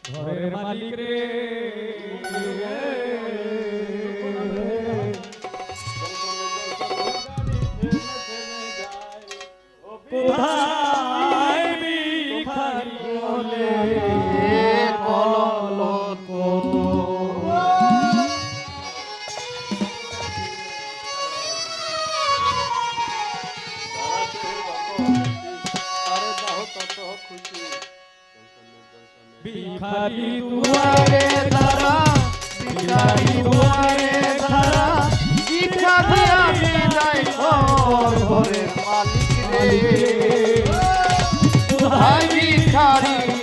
ঘরের মালিক রে কোথায় ভিখারি বলে কলঙ্ক ভিখারি দুয়ারে ধারা ভিখারি দুয়ারে ধারা ভিক্ষা দিয়া বিদায় কর ঘরের মালিক রে কোথায় ভিখারি